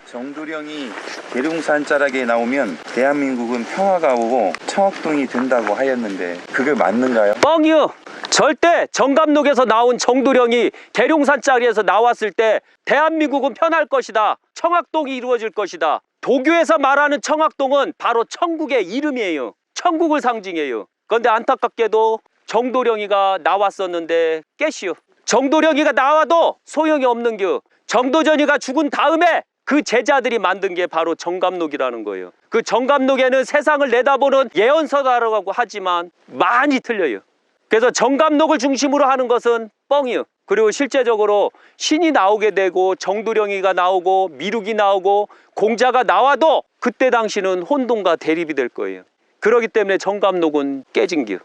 정도령이 계룡산 자락에 나오면 대한민국은 평화가 오고 청학동이 된다고 하였는데 그게 맞는가요? 뻥이요. 절대 정감록에서 나온 정도령이 계룡산 자리에서 나왔을 때 대한민국은 편할 것이다, 청학동이 이루어질 것이다. 도교에서 말하는 청학동은 바로 천국의 이름이에요. 천국을 상징해요. 그런데 안타깝게도 정도령이가 나왔었는데 깨시오. 정도령이가 나와도 소용이 없는 겨. 정도전이가 죽은 다음에 그 제자들이 만든 게 바로 정감록이라는 거예요. 그 정감록에는 세상을 내다보는 예언서다라고 하지만 많이 틀려요. 그래서 정감록을 중심으로 하는 것은 뻥이요. 그리고 실제적으로 신이 나오게 되고 정도령이가 나오고 미륵이 나오고 공자가 나와도 그때 당시는 혼돈과 대립이 될 거예요. 그렇기 때문에 정감록은 깨진 겨.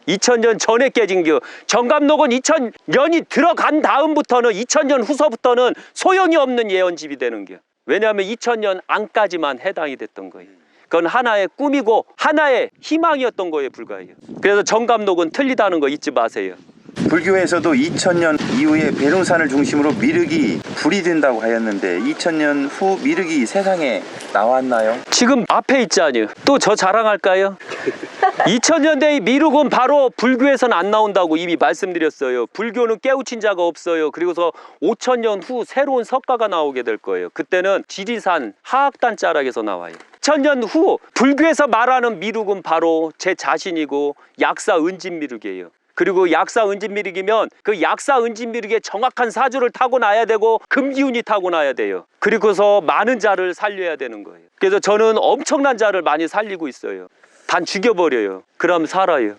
2000년 전에 깨진 겨. 정감록은 2000년이 들어간 다음부터는 2000년 후서부터는 소용이 없는 예언집이 되는 겨. 왜냐하면 2000년 안까지만 해당이 됐던 거예요. 그건 하나의 꿈이고 하나의 희망이었던 거에 불과해요. 그래서 정감록은 틀리다는 거 잊지 마세요. 불교에서도 2000년 이후에 계룡산을 중심으로 미륵이 불이 된다고 하였는데 2000년 후 미륵이 세상에 나왔나요? 지금 앞에 있지 않아요? 또 저 자랑할까요? 2000년대의 미륵은 바로 불교에서는 안 나온다고 이미 말씀드렸어요. 불교는 깨우친 자가 없어요. 그리고서 5000년 후 새로운 석가가 나오게 될 거예요. 그때는 지리산 하악단 자락에서 나와요. 2000년 후 불교에서 말하는 미륵은 바로 제 자신이고 약사 은진미륵이에요. 그리고 약사 은진미륵이면 그 약사 은진미륵의 정확한 사주를 타고나야 되고 금기운이 타고나야 돼요. 그리고서 많은 자를 살려야 되는 거예요. 그래서 저는 엄청난 자를 많이 살리고 있어요. 단 죽여버려요. 그럼 살아요.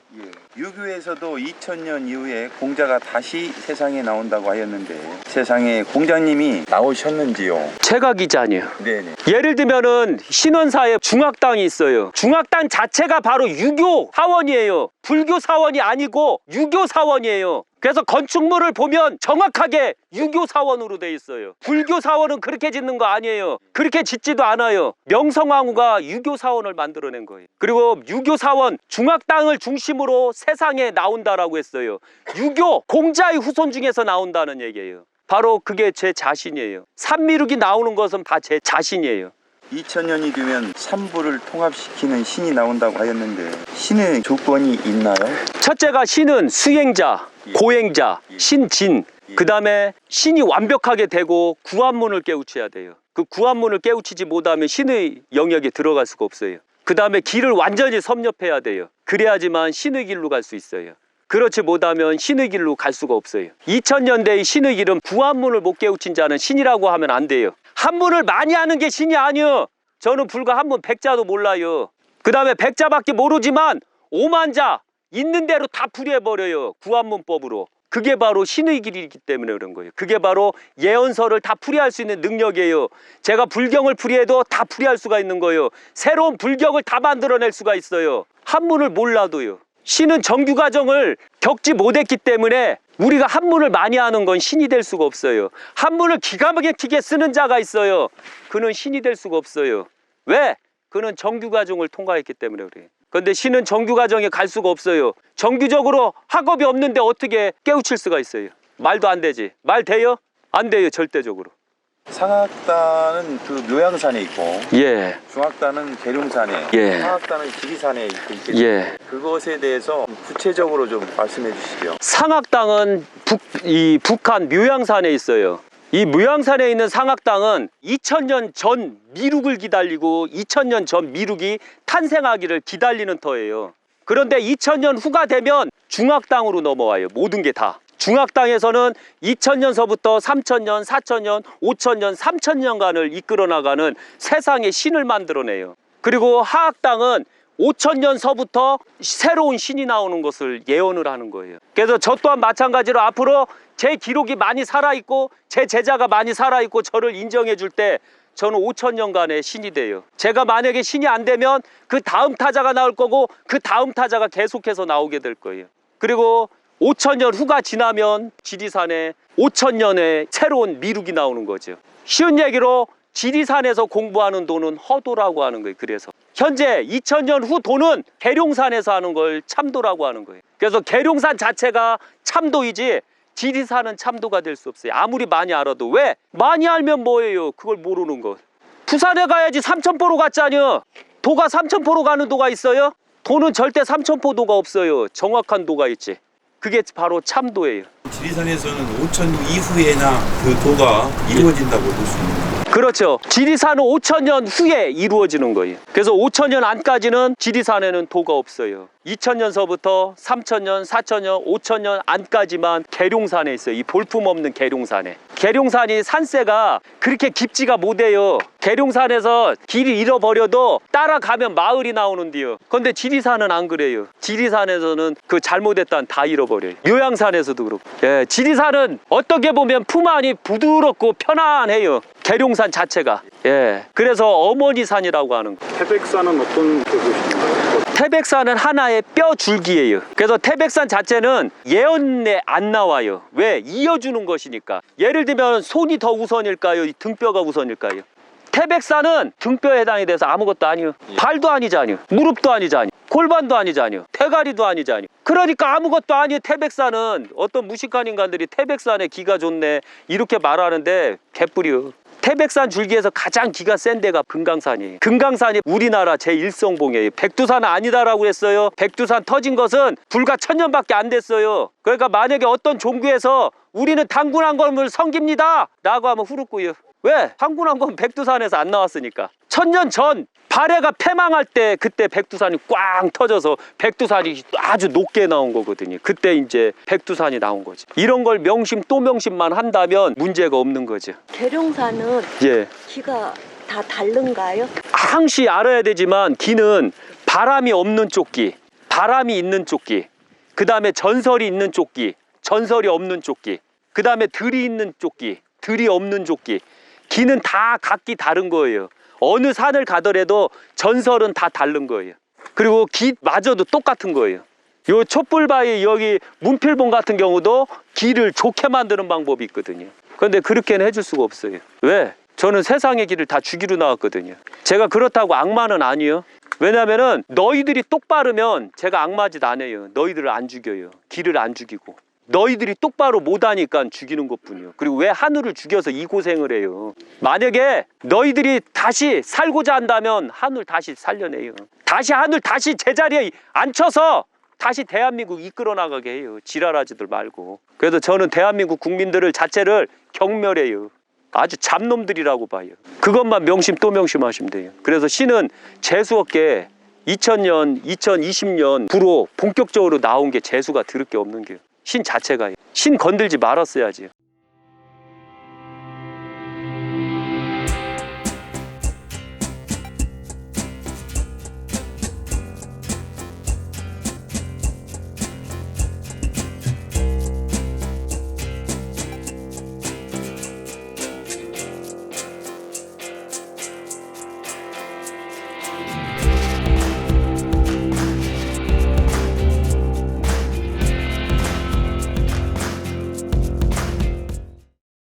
유교에서도 2000년 이후에 공자가 다시 세상에 나온다고 하였는데 세상에 공자님이 나오셨는지요? 제가 기자니요. 네네. 예를 들면은 신원사에 중학당이 있어요. 중학당 자체가 바로 유교 사원이에요. 불교 사원이 아니고 유교 사원이에요. 그래서 건축물을 보면 정확하게 유교 사원으로 돼 있어요. 불교 사원은 그렇게 짓는 거 아니에요. 그렇게 짓지도 않아요. 명성황후가 유교 사원을 만들어낸 거예요. 그리고 유교 사원 중학당을 중심으로 세상에 나온다라고 했어요. 유교 공자의 후손 중에서 나온다는 얘기예요. 바로 그게 제 자신이에요. 삼미륵이 나오는 것은 다 제 자신이에요. 2000년이 되면 삼부를 통합시키는 신이 나온다고 하였는데 신의 조건이 있나요? 첫째가 신은 수행자, 고행자, 신진. 그 다음에 신이 완벽하게 되고 구한문을 깨우쳐야 돼요. 그 구한문을 깨우치지 못하면 신의 영역에 들어갈 수가 없어요. 그 다음에 길을 완전히 섭렵해야 돼요. 그래야지만 신의 길로 갈 수 있어요. 그렇지 못하면 신의 길로 갈 수가 없어요. 2000년대의 신의 길은 구한문을 못 깨우친 자는 신이라고 하면 안 돼요. 한문을 많이 하는 게 신이 아니요. 저는 불과 한문 100자도 몰라요. 그 다음에 100자밖에 모르지만 5만자 있는 대로 다 풀이해버려요. 구한문법으로. 그게 바로 신의 길이기 때문에 그런 거예요. 그게 바로 예언서를 다 풀이할 수 있는 능력이에요. 제가 불경을 풀이해도 다 풀이할 수가 있는 거예요. 새로운 불경을 다 만들어낼 수가 있어요. 한문을 몰라도요. 신은 정규 과정을 겪지 못했기 때문에 우리가 한문을 많이 하는 건 신이 될 수가 없어요. 한문을 기가 막히게 쓰는 자가 있어요. 그는 신이 될 수가 없어요. 왜? 그는 정규 과정을 통과했기 때문에 그래요. 그런데 신은 정규 과정에 갈 수가 없어요. 정규적으로 학업이 없는데 어떻게 깨우칠 수가 있어요? 말도 안 되지. 말 돼요? 안 돼요. 절대적으로. 상악단은 그 묘양산에 있고 예. 중학단은 계룡산에 예. 하악단은 지리산에 있겠죠. 예. 그것에 대해서 구체적으로 좀 말씀해 주시죠. 상악당은 북한 묘양산에 있어요. 이 묘양산에 있는 상악당은 2000년 전 미륵을 기다리고 2000년 전 미륵이 탄생하기를 기다리는 터예요. 그런데 2000년 후가 되면 중학당으로 넘어와요. 모든 게 다. 중학당에서는 2000년서부터 3000년, 4000년, 5000년, 3000년간을 이끌어 나가는 세상의 신을 만들어내요. 그리고 하악당은 5000년서부터 새로운 신이 나오는 것을 예언을 하는 거예요. 그래서 저 또한 마찬가지로 앞으로 제 기록이 많이 살아있고 제 제자가 많이 살아있고 저를 인정해 줄 때 저는 5000년간의 신이 돼요. 제가 만약에 신이 안 되면 그 다음 타자가 나올 거고 그 다음 타자가 계속해서 나오게 될 거예요. 그리고 5000년 후가 지나면 지리산에 5000년의 새로운 미륵이 나오는 거죠. 쉬운 얘기로 지리산에서 공부하는 도는 허도라고 하는 거예요. 그래서 현재 2000년 후 도는 계룡산에서 하는 걸 참도라고 하는 거예요. 그래서 계룡산 자체가 참도이지 지리산은 참도가 될 수 없어요. 아무리 많이 알아도. 왜? 많이 알면 뭐예요? 그걸 모르는 거. 부산에 가야지 삼천포로 갔잖여. 도가 삼천포로 가는 도가 있어요? 도는 절대 삼천포 도가 없어요. 정확한 도가 있지. 그게 바로 참도예요. 지리산에서는 5000년 이후에나 그 도가 이루어진다고 볼 수 있는 거예요. 그렇죠. 지리산은 5000년 후에 이루어지는 거예요. 그래서 5000년 안까지는 지리산에는 도가 없어요. 2000년서부터 3000년, 4000년, 5000년 안까지만 계룡산에 있어요. 이 볼품없는 계룡산에. 계룡산이 산세가 그렇게 깊지가 못해요. 계룡산에서 길을 잃어버려도 따라가면 마을이 나오는데요. 그런데 지리산은 안 그래요. 지리산에서는 그 잘못했다는 다 잃어버려요. 요양산에서도 그렇고. 예, 지리산은 어떻게 보면 품 안이 부드럽고 편안해요. 계룡산 자체가. 예, 그래서 어머니산이라고 하는 거. 태백산은 어떤 곳인가요? 태백산은 하나의 뼈 줄기예요. 그래서 태백산 자체는 예언에 안 나와요. 왜? 이어주는 것이니까. 예를 들면 손이 더 우선일까요? 이 등뼈가 우선일까요? 태백산은 등뼈에 해당이 돼서 아무것도 아니요. 발도 아니잖아요. 무릎도 아니잖아요. 골반도 아니잖아요. 대가리도 아니잖아요. 그러니까 아무것도 아니에요. 태백산은. 어떤 무식한 인간들이 태백산에 기가 좋네 이렇게 말하는데 개뿔이요. 태백산 줄기에서 가장 기가 센 데가 금강산이에요. 금강산이 우리나라 제1성봉이에요. 백두산 아니다라고 했어요. 백두산 터진 것은 불과 1000년밖에 안 됐어요. 그러니까 만약에 어떤 종교에서 우리는 당군왕검을 섬깁니다 라고 하면 후루꾸요. 왜? 당군왕검 백두산에서 안 나왔으니까. 1000년 전 발해가 패망할 때 그때 백두산이 꽝 터져서 백두산이 아주 높게 나온 거거든요. 그때 이제 백두산이 나온 거지. 이런 걸 명심 또 명심만 한다면 문제가 없는 거죠. 계룡산은 예. 기가 다 다른가요? 항시 알아야 되지만 기는 바람이 없는 쪽기, 바람이 있는 쪽기, 그 다음에 전설이 있는 쪽기, 전설이 없는 쪽기, 그 다음에 들이 있는 쪽기, 들이 없는 쪽기. 기는 다 각기 다른 거예요. 어느 산을 가더라도 전설은 다 다른 거예요. 그리고 기마저도 똑같은 거예요. 요 촛불바위 여기 문필봉 같은 경우도 기를 좋게 만드는 방법이 있거든요. 그런데 그렇게는 해줄 수가 없어요. 왜? 저는 세상의 기를 다 주기로 나왔거든요. 제가 그렇다고 악마는 아니에요. 왜냐면은 너희들이 똑바르면 제가 악마짓 안 해요. 너희들을 안 죽여요. 기를 안 죽이고. 너희들이 똑바로 못하니까 죽이는 것뿐이요. 그리고 왜 하늘을 죽여서 이 고생을 해요? 만약에 너희들이 다시 살고자 한다면 하늘 다시 살려내요. 다시 하늘 다시 제자리에 앉혀서 다시 대한민국 이끌어 나가게 해요. 지랄하지들 말고. 그래서 저는 대한민국 국민들을 자체를 경멸해요. 아주 잡놈들이라고 봐요. 그것만 명심 또 명심하시면 돼요. 그래서 신은 재수없게 2000년, 2020년 부로 본격적으로 나온 게 재수가 들을 게 없는 게요. 신 자체가. 신 건들지 말았어야지.